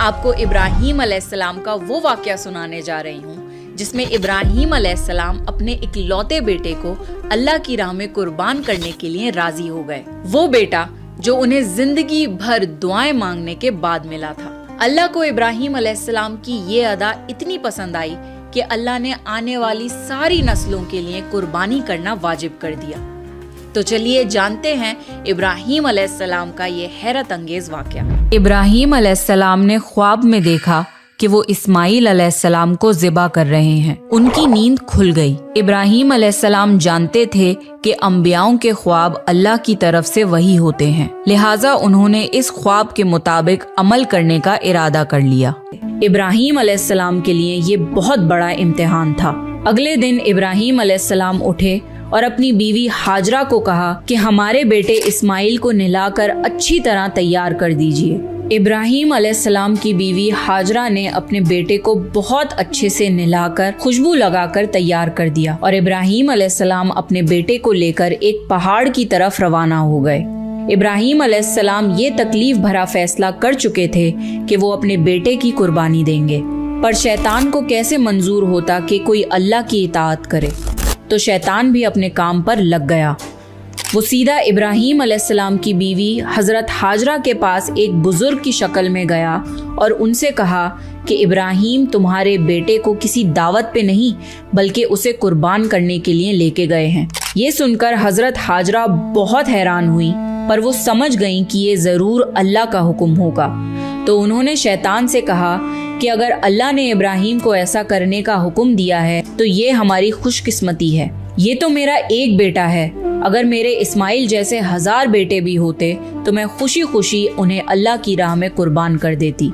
آپ کو ابراہیم علیہ السلام کا وہ واقعہ سنانے جا رہی ہوں جس میں ابراہیم علیہ السلام اپنے اکلوتے بیٹے کو اللہ کی راہ میں قربان کرنے کے لیے راضی ہو گئے، وہ بیٹا جو انہیں زندگی بھر دعائیں مانگنے کے بعد ملا تھا۔ اللہ کو ابراہیم علیہ السلام کی یہ ادا اتنی پسند آئی کہ اللہ نے آنے والی ساری نسلوں کے لیے قربانی کرنا واجب کر دیا۔ تو چلیے جانتے ہیں ابراہیم علیہ السلام کا یہ حیرت انگیز واقعہ۔ ابراہیم علیہ السلام نے خواب میں دیکھا کہ وہ اسماعیل علیہ السلام کو ذبح کر رہے ہیں۔ ان کی نیند کھل گئی۔ ابراہیم علیہ السلام جانتے تھے کہ انبیاؤں کے خواب اللہ کی طرف سے وحی ہوتے ہیں، لہٰذا انہوں نے اس خواب کے مطابق عمل کرنے کا ارادہ کر لیا۔ ابراہیم علیہ السلام کے لیے یہ بہت بڑا امتحان تھا۔ اگلے دن ابراہیم علیہ السلام اٹھے اور اپنی بیوی ہاجرہ کو کہا کہ ہمارے بیٹے اسماعیل کو نہلا کر اچھی طرح تیار کر دیجیے۔ ابراہیم علیہ السلام کی بیوی ہاجرہ نے اپنے بیٹے کو بہت اچھے سے نہلا کر خوشبو لگا کر تیار کر دیا اور ابراہیم علیہ السلام اپنے بیٹے کو لے کر ایک پہاڑ کی طرف روانہ ہو گئے۔ ابراہیم علیہ السلام یہ تکلیف بھرا فیصلہ کر چکے تھے کہ وہ اپنے بیٹے کی قربانی دیں گے، پر شیطان کو کیسے منظور ہوتا کہ کوئی اللہ کی اطاعت کرے، تو شیطان بھی اپنے کام پر لگ گیا۔ وہ سیدھا ابراہیم علیہ السلام کی بیوی حضرت ہاجرہ کے پاس ایک بزرگ کی شکل میں گیا اور ان سے کہا کہ ابراہیم تمہارے بیٹے کو کسی دعوت پہ نہیں بلکہ اسے قربان کرنے کے لیے لے کے گئے ہیں۔ یہ سن کر حضرت ہاجرہ بہت حیران ہوئی، پر وہ سمجھ گئیں کہ یہ ضرور اللہ کا حکم ہوگا، تو انہوں نے شیطان سے کہا کہ اگر اللہ نے ابراہیم کو ایسا کرنے کا حکم دیا ہے تو یہ ہماری خوش قسمتی ہے۔ یہ تو میرا ایک بیٹا ہے، اگر میرے اسماعیل جیسے 1000 بیٹے بھی ہوتے تو میں خوشی خوشی انہیں اللہ کی راہ میں قربان کر دیتی۔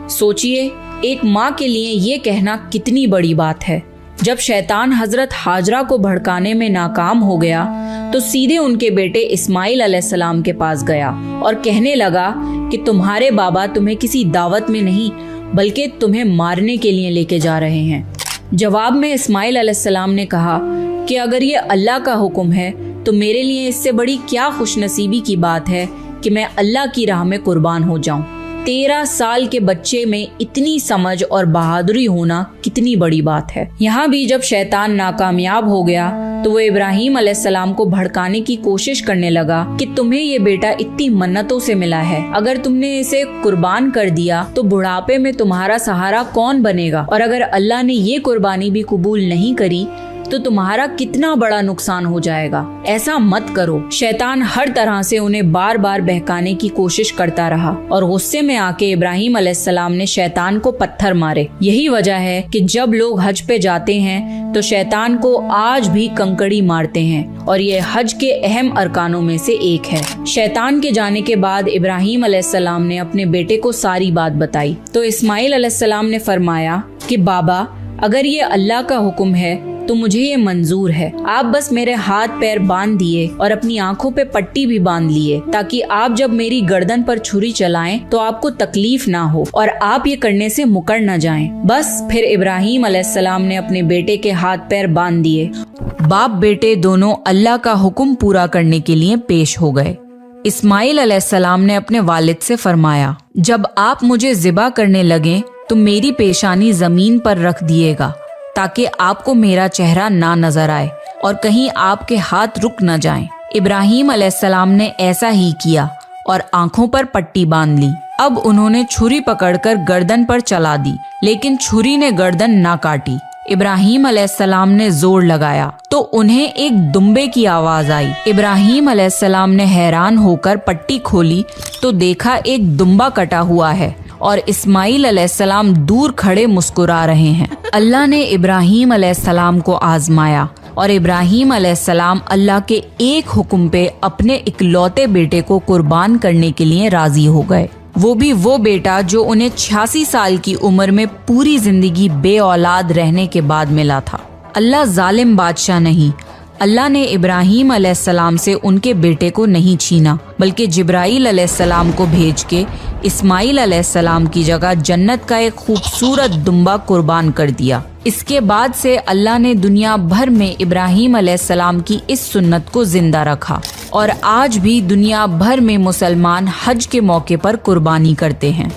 سوچئے ایک ماں کے لیے یہ کہنا کتنی بڑی بات ہے۔ جب شیطان حضرت ہاجرہ کو بھڑکانے میں ناکام ہو گیا تو سیدھے ان کے بیٹے اسماعیل علیہ السلام کے پاس گیا اور کہنے لگا کہ تمہارے بابا تمہیں کسی دعوت میں نہیں بلکہ تمہیں مارنے کے لیے لے کے جا رہے ہیں۔ جواب میں اسماعیل علیہ السلام نے کہا کہ اگر یہ اللہ کا حکم ہے تو میرے لیے اس سے بڑی کیا خوش نصیبی کی بات ہے کہ میں اللہ کی راہ میں قربان ہو جاؤں۔ 13 سال کے بچے میں اتنی سمجھ اور بہادری ہونا کتنی بڑی بات ہے۔ یہاں بھی جب شیطان ناکامیاب ہو گیا تو وہ ابراہیم علیہ السلام کو بھڑکانے کی کوشش کرنے لگا کہ تمہیں یہ بیٹا اتنی منتوں سے ملا ہے، اگر تم نے اسے قربان کر دیا تو بڑھاپے میں تمہارا سہارا کون بنے گا، اور اگر اللہ نے یہ قربانی بھی قبول نہیں کری تو تمہارا کتنا بڑا نقصان ہو جائے گا، ایسا مت کرو۔ شیطان ہر طرح سے انہیں بار بار بہکانے کی کوشش کرتا رہا اور غصے میں آ کے ابراہیم علیہ السلام نے شیطان کو پتھر مارے۔ یہی وجہ ہے کہ جب لوگ حج پہ جاتے ہیں تو شیطان کو آج بھی کنکڑی مارتے ہیں، اور یہ حج کے اہم ارکانوں میں سے ایک ہے۔ شیطان کے جانے کے بعد ابراہیم علیہ السلام نے اپنے بیٹے کو ساری بات بتائی تو اسماعیل علیہ السلام نے فرمایا کہ بابا اگر یہ اللہ کا حکم ہے تو مجھے یہ منظور ہے، آپ بس میرے ہاتھ پیر باندھ دیے اور اپنی آنکھوں پہ پٹی بھی باندھ لیے تاکہ آپ جب میری گردن پر چھری چلائیں تو آپ کو تکلیف نہ ہو اور آپ یہ کرنے سے مکر نہ جائیں۔ بس پھر ابراہیم علیہ السلام نے اپنے بیٹے کے ہاتھ پیر باندھ دیے۔ باپ بیٹے دونوں اللہ کا حکم پورا کرنے کے لیے پیش ہو گئے۔ اسماعیل علیہ السلام نے اپنے والد سے فرمایا، جب آپ مجھے ذبح کرنے لگیں تو میری پیشانی زمین پر رکھ دیے گا تاکہ آپ کو میرا چہرہ نہ نظر آئے اور کہیں آپ کے ہاتھ رک نہ جائیں۔ ابراہیم علیہ السلام نے ایسا ہی کیا اور آنکھوں پر پٹی باندھ لی۔ اب انہوں نے چھری پکڑ کر گردن پر چلا دی، لیکن چھری نے گردن نہ کاٹی۔ ابراہیم علیہ السلام نے زور لگایا تو انہیں ایک دمبے کی آواز آئی۔ ابراہیم علیہ السلام نے حیران ہو کر پٹی کھولی تو دیکھا ایک دمبا کٹا ہوا ہے اور اسماعیل علیہ السلام دور کھڑے مسکرا رہے ہیں۔ اللہ نے ابراہیم علیہ السلام کو آزمایا اور ابراہیم علیہ السلام اللہ کے ایک حکم پہ اپنے اکلوتے بیٹے کو قربان کرنے کے لیے راضی ہو گئے، وہ بھی وہ بیٹا جو انہیں 86 سال کی عمر میں پوری زندگی بے اولاد رہنے کے بعد ملا تھا۔ اللہ ظالم بادشاہ نہیں، اللہ نے ابراہیم علیہ السلام سے ان کے بیٹے کو نہیں چھینا بلکہ جبرائیل علیہ السلام کو بھیج کے اسماعیل علیہ السلام کی جگہ جنت کا ایک خوبصورت دمبا قربان کر دیا۔ اس کے بعد سے اللہ نے دنیا بھر میں ابراہیم علیہ السلام کی اس سنت کو زندہ رکھا اور آج بھی دنیا بھر میں مسلمان حج کے موقع پر قربانی کرتے ہیں۔